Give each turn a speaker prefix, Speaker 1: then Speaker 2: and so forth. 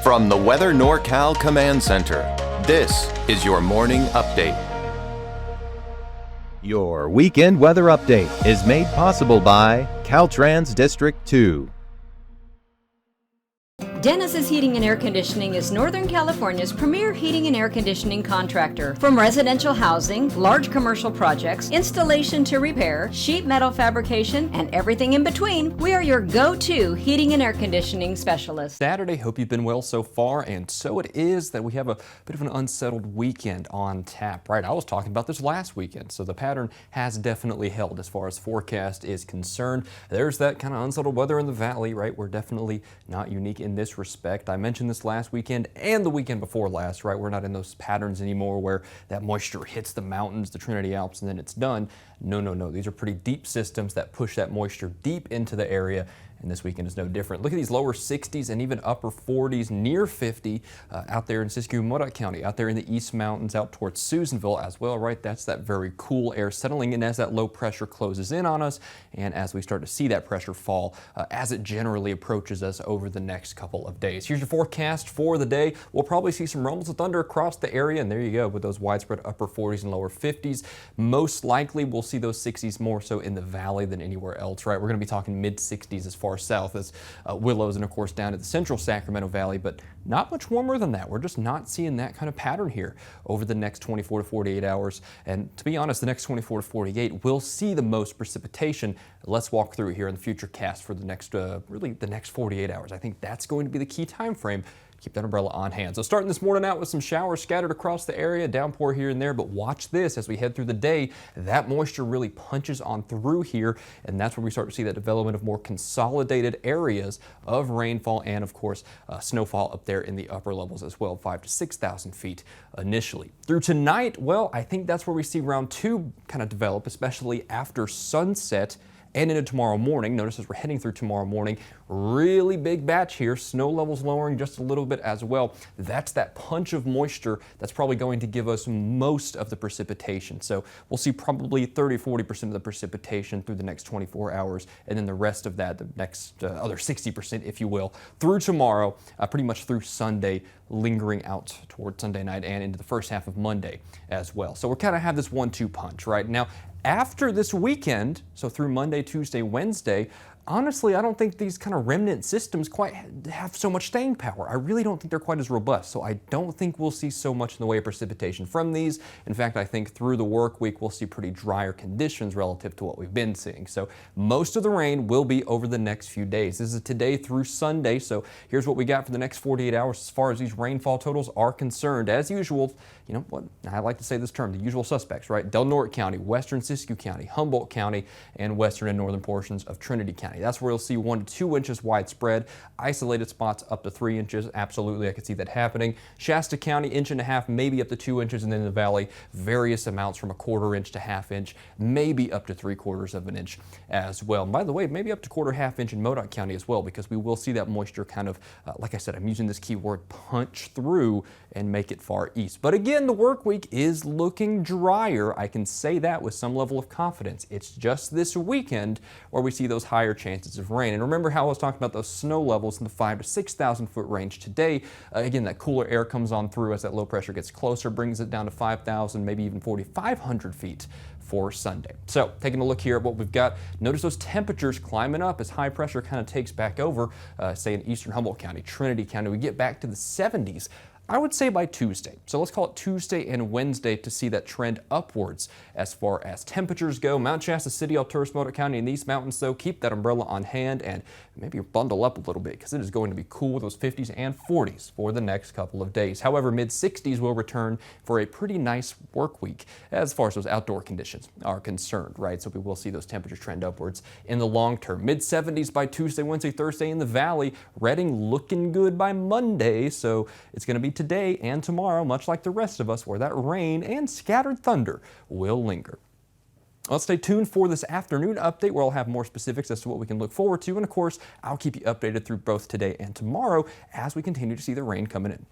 Speaker 1: From the Weather NorCal Command Center, this is your morning update.
Speaker 2: Your weekend weather update is made possible by Caltrans District 2.
Speaker 3: Dennis's Heating and Air Conditioning is Northern California's premier heating and air conditioning contractor. From residential housing, large commercial projects, installation to repair, sheet metal fabrication, and everything in between, we are your go-to heating and air conditioning specialist.
Speaker 4: Saturday, hope you've been well so far, and so it is that we have a bit of an unsettled weekend on tap, right? I was talking about this last weekend, so the pattern has definitely held as far as forecast is concerned. There's that kind of unsettled weather in the valley, right? We're definitely not unique in this respect. I mentioned this last weekend and the weekend before last, right? We're not in those patterns anymore where that moisture hits the mountains, the Trinity Alps, and then it's done. No. These are pretty deep systems that push that moisture deep into the area. And this weekend is no different. Look at these lower 60s and even upper 40s, near 50 out there in Siskiyou, Modoc County, out there in the East Mountains, out towards Susanville as well, right? That's that very cool air settling in as that low pressure closes in on us and as we start to see that pressure fall as it generally approaches us over the next couple of days. Here's your forecast for the day. We'll probably see some rumbles of thunder across the area, and there you go with those widespread upper 40s and lower 50s. Most likely we'll see those 60s more so in the valley than anywhere else, right? We're going to be talking mid 60s as far south as Willows and of course down to the central Sacramento Valley, but not much warmer than that. We're just not seeing that kind of pattern here over the next 24 to 48 hours. And to be honest, the next 24 to 48 will see the most precipitation. Let's walk through here in the future cast for the next, really the next 48 hours. I think that's going to be the key time frame. Keep that umbrella on hand. So starting this morning out with some showers scattered across the area, downpour here and there, but watch this as we head through the day. That moisture really punches on through here, and that's where we start to see that development of more consolidated areas of rainfall and, of course, snowfall up there in the upper levels as well, 5,000 to 6,000 feet initially. Through tonight, well, I think that's where we see round two kind of develop, especially after sunset and into tomorrow morning. Notice as we're heading through tomorrow morning, really big batch here, snow levels lowering just a little bit as well. That's that punch of moisture that's probably going to give us most of the precipitation. So we'll see probably 30-40% of the precipitation through the next 24 hours, and then the rest of that, the next other 60%, if you will, through tomorrow, pretty much through Sunday, lingering out toward Sunday night and into the first half of Monday as well. So we're kind of have this 1-2 punch right now. After this weekend, so through Monday, Tuesday, Wednesday, honestly, I don't think these kind of remnant systems quite have so much staying power. I really don't think they're quite as robust, so I don't think we'll see so much in the way of precipitation from these. In fact, I think through the work week, we'll see pretty drier conditions relative to what we've been seeing. So most of the rain will be over the next few days. This is today through Sunday, so here's what we got for the next 48 hours as far as these rainfall totals are concerned. As usual, you know what, I like to say this term, the usual suspects, right? Del Norte County, western Siskiyou County, Humboldt County, and western and northern portions of Trinity County. That's where you'll see 1 to 2 inches widespread. Isolated spots up to 3 inches. Absolutely, I could see that happening. Shasta County, 1.5 inches, maybe up to 2 inches, and then in the valley, various amounts from 1/4 inch to 1/2 inch, maybe up to 3/4 of an inch as well. And by the way, maybe up to 1/4 inch in Modoc County as well, because we will see that moisture kind of, like I said, I'm using this keyword, punch through and make it far east. But again, the work week is looking drier. I can say that with some level of confidence. It's just this weekend where we see those higher chances of rain. And remember how I was talking about those snow levels in the 5,000 to 6,000 foot range today. Again, that cooler air comes on through as that low pressure gets closer, brings it down to 5,000, maybe even 4,500 feet for Sunday. So taking a look here at what we've got, notice those temperatures climbing up as high pressure kind of takes back over, say in eastern Humboldt County, Trinity County. We get back to the 70s. I would say by Tuesday. So let's call it Tuesday and Wednesday to see that trend upwards as far as temperatures go. Mount Shasta City, Alturas, Modoc County, and these mountains, though, keep that umbrella on hand and maybe bundle up a little bit because it is going to be cool with those 50s and 40s for the next couple of days. However, mid-60s will return for a pretty nice work week as far as those outdoor conditions are concerned, right? So we will see those temperatures trend upwards in the long term. Mid-70s by Tuesday, Wednesday, Thursday in the valley. Redding looking good by Monday, so it's going to be today and tomorrow, much like the rest of us, where that rain and scattered thunder will linger. Let's stay tuned for this afternoon update where I'll have more specifics as to what we can look forward to. And of course, I'll keep you updated through both today and tomorrow as we continue to see the rain coming in.